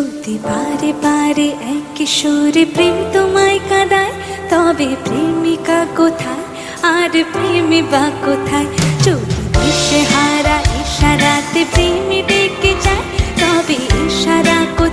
যদি বারে বারে একই সুরে প্রেম তোমায় কাঁদায়, তবে প্রেমিকা কোথায় আর প্রেমী বা কোথায়? যদি দিশে হারা ইশারাতে প্রেমী ডেকে যায়, তবে ইশারা কোথায়?